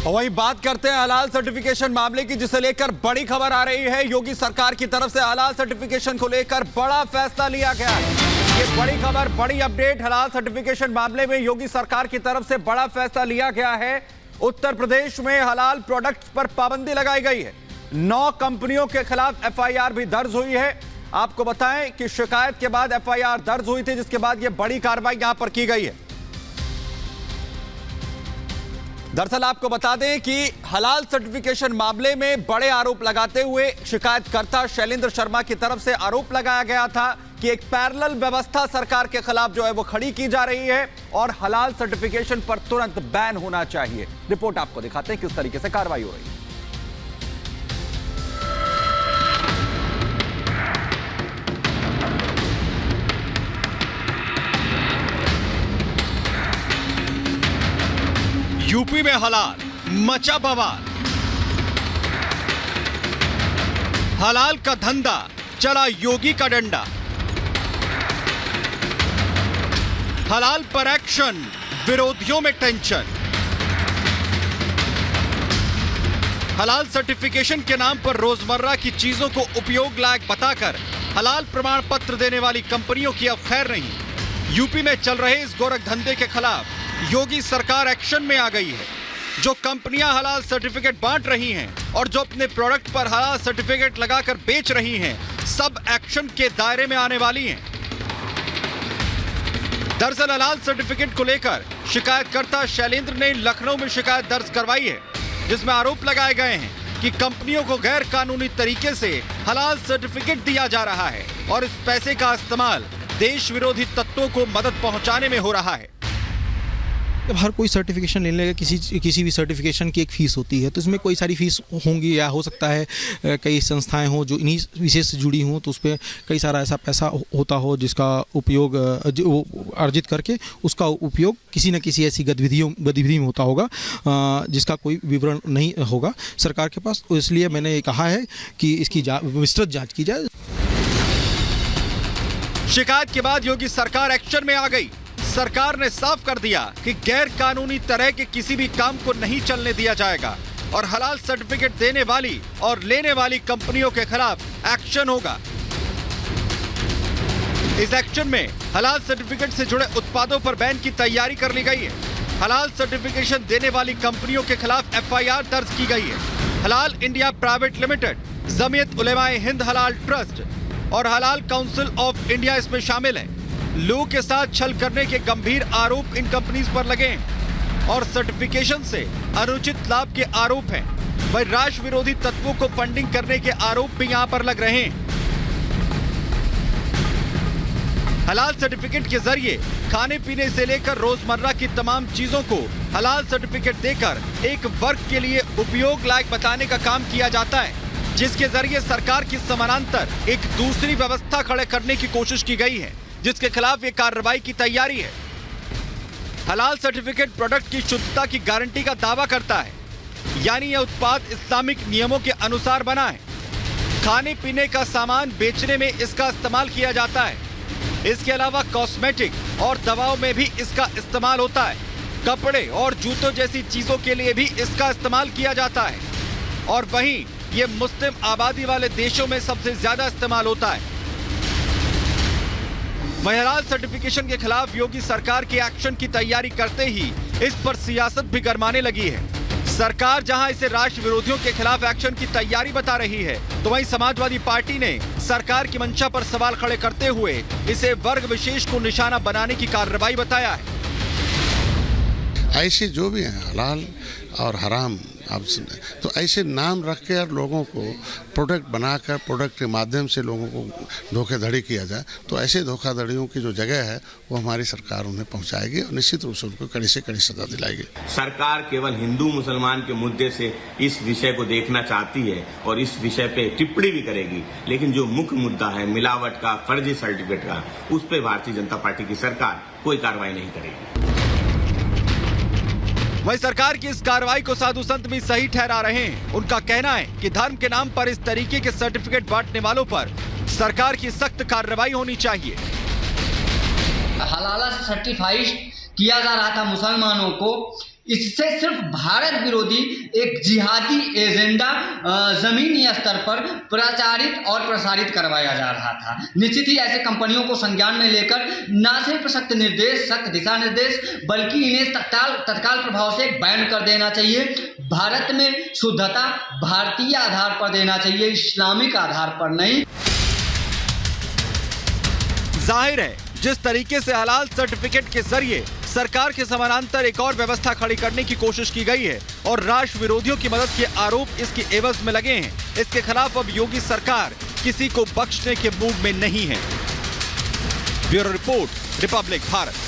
और वहीं बात करते हैं हलाल सर्टिफिकेशन मामले की, जिसे लेकर बड़ी खबर आ रही है। योगी सरकार की तरफ से हलाल सर्टिफिकेशन को लेकर बड़ा फैसला लिया गया है। ये बड़ी खबर, बड़ी अपडेट। हलाल सर्टिफिकेशन मामले में योगी सरकार की तरफ से बड़ा फैसला लिया गया है। उत्तर प्रदेश में हलाल प्रोडक्ट्स पर पाबंदी लगाई गई है। 9 कंपनियों के खिलाफ एफआईआर भी दर्ज हुई है। आपको बताएं कि शिकायत के बाद एफआईआर दर्ज हुई थी, जिसके बाद यह बड़ी कार्रवाई यहां पर की गई है। दरअसल आपको बता दें कि हलाल सर्टिफिकेशन मामले में बड़े आरोप लगाते हुए शिकायतकर्ता शैलेंद्र शर्मा की तरफ से आरोप लगाया गया था कि एक पैरेलल व्यवस्था सरकार के खिलाफ जो है वो खड़ी की जा रही है और हलाल सर्टिफिकेशन पर तुरंत बैन होना चाहिए। रिपोर्ट आपको दिखाते हैं किस तरीके से कार्रवाई हो रही है। यूपी में हलाल मचा बवाल। हलाल का धंधा चला योगी का डंडा। हलाल पर एक्शन, विरोधियों में टेंशन। हलाल सर्टिफिकेशन के नाम पर रोजमर्रा की चीजों को उपयोग लायक बताकर हलाल प्रमाण पत्र देने वाली कंपनियों की अब खैर नहीं। यूपी में चल रहे इस गोरख धंधे के खिलाफ योगी सरकार एक्शन में आ गई है। जो कंपनियां हलाल सर्टिफिकेट बांट रही हैं और जो अपने प्रोडक्ट पर हलाल सर्टिफिकेट लगाकर बेच रही हैं, सब एक्शन के दायरे में आने वाली हैं। दरअसल हलाल सर्टिफिकेट को लेकर शिकायतकर्ता शैलेंद्र ने लखनऊ में शिकायत दर्ज करवाई है, जिसमें आरोप लगाए गए हैं कि कंपनियों को गैर कानूनी तरीके से हलाल सर्टिफिकेट दिया जा रहा है और इस पैसे का इस्तेमाल देश विरोधी तत्वों को मदद पहुंचाने में हो रहा है। जब हर कोई सर्टिफिकेशन लेने लगे, किसी भी सर्टिफिकेशन की एक फ़ीस होती है, तो इसमें कोई सारी फीस होंगी या हो सकता है कई संस्थाएं हों जो इन्हीं विषय से जुड़ी हों, तो उस पर कई सारा ऐसा पैसा होता हो जिसका उपयोग अर्जित करके उसका उपयोग किसी न किसी ऐसी गतिविधि में होता होगा जिसका कोई विवरण नहीं होगा सरकार के पास। तो इसलिए मैंने कहा है कि इसकी विस्तृत जाँच की जाए। शिकायत के बाद योगी सरकार एक्शन में आ गई। सरकार ने साफ कर दिया कि गैर कानूनी तरह के किसी भी काम को नहीं चलने दिया जाएगा और हलाल सर्टिफिकेट देने वाली और लेने वाली कंपनियों के खिलाफ एक्शन होगा। इस एक्शन में हलाल सर्टिफिकेट से जुड़े उत्पादों पर बैन की तैयारी कर ली गई है। हलाल सर्टिफिकेशन देने वाली कंपनियों के खिलाफ एफआईआर दर्ज की गई है। हलाल India private limited, Jamiat उलेमाए Hind हलाल ट्रस्ट और हलाल काउंसिल ऑफ इंडिया इसमें शामिल है। लोगों के साथ छल करने के गंभीर आरोप इन कंपनीज पर लगे हैं और सर्टिफिकेशन से अनुचित लाभ के आरोप हैं। वहीं राष्ट्र विरोधी तत्वों को फंडिंग करने के आरोप भी यहां पर लग रहे हैं। हलाल सर्टिफिकेट के जरिए खाने पीने से लेकर रोजमर्रा की तमाम चीजों को हलाल सर्टिफिकेट देकर एक वर्ग के लिए उपयोग लायक बताने का काम किया जाता है, जिसके जरिए सरकार की समानांतर एक दूसरी व्यवस्था खड़े करने की कोशिश की गई है, जिसके खिलाफ ये कार्रवाई की तैयारी है। हलाल सर्टिफिकेट प्रोडक्ट की शुद्धता की गारंटी का दावा करता है, यानी यह उत्पाद इस्लामिक नियमों के अनुसार बना है। खाने पीने का सामान बेचने में इसका इस्तेमाल किया जाता है। इसके अलावा कॉस्मेटिक और दवाओं में भी इसका इस्तेमाल होता है। कपड़े और जूतों जैसी चीजों के लिए भी इसका इस्तेमाल किया जाता है और वहीं ये मुस्लिम आबादी वाले देशों में सबसे ज्यादा इस्तेमाल होता है। हलाल सर्टिफिकेशन के खिलाफ योगी सरकार के एक्शन की तैयारी करते ही इस पर सियासत भी गरमाने लगी है। सरकार जहां इसे राष्ट्र विरोधियों के खिलाफ एक्शन की तैयारी बता रही है, तो वहीं समाजवादी पार्टी ने सरकार की मंशा पर सवाल खड़े करते हुए इसे वर्ग विशेष को निशाना बनाने की कार्रवाई बताया है। ऐसे जो भी हैं हलाल और हराम, आप तो ऐसे नाम रख के और लोगों को प्रोडक्ट बनाकर प्रोडक्ट के माध्यम से लोगों को धोखाधड़ी किया जाए, तो ऐसे धोखाधड़ियों की जो जगह है वो हमारी सरकार उन्हें पहुंचाएगी और निश्चित रूप से उनको कड़ी से कड़ी सजा दिलाएगी। सरकार केवल हिंदू मुसलमान के मुद्दे से इस विषय को देखना चाहती है और इस विषय पे टिप्पणी भी करेगी, लेकिन जो मुख्य मुद्दा है मिलावट का, फर्जी सर्टिफिकेट का, उस पर भारतीय जनता पार्टी की सरकार कोई कार्रवाई नहीं करेगी। वहीं सरकार की इस कार्रवाई को साधु संत भी सही ठहरा रहे हैं। उनका कहना है कि धर्म के नाम पर इस तरीके के सर्टिफिकेट बांटने वालों पर सरकार की सख्त कार्रवाई होनी चाहिए। हलाला से सर्टिफाइड किया जा रहा था मुसलमानों को, इससे सिर्फ भारत विरोधी एक जिहादी एजेंडा जमीनी स्तर पर प्रचारित और प्रसारित करवाया जा रहा था। निश्चित ही ऐसे कंपनियों को संज्ञान में लेकर न सिर्फ सख्त निर्देश, सख्त दिशा निर्देश, बल्कि इन्हें तत्काल प्रभाव से बैन कर देना चाहिए। भारत में शुद्धता भारतीय आधार पर देना चाहिए, इस्लामिक आधार पर नहीं। जाहिर है जिस तरीके से हलाल सर्टिफिकेट के जरिए सरकार के समानांतर एक और व्यवस्था खड़ी करने की कोशिश की गई है और राष्ट्र विरोधियों की मदद के आरोप इसकी एवज में लगे हैं, इसके खिलाफ अब योगी सरकार किसी को बख्शने के मूड में नहीं है। Bureau report, Republic Bharat.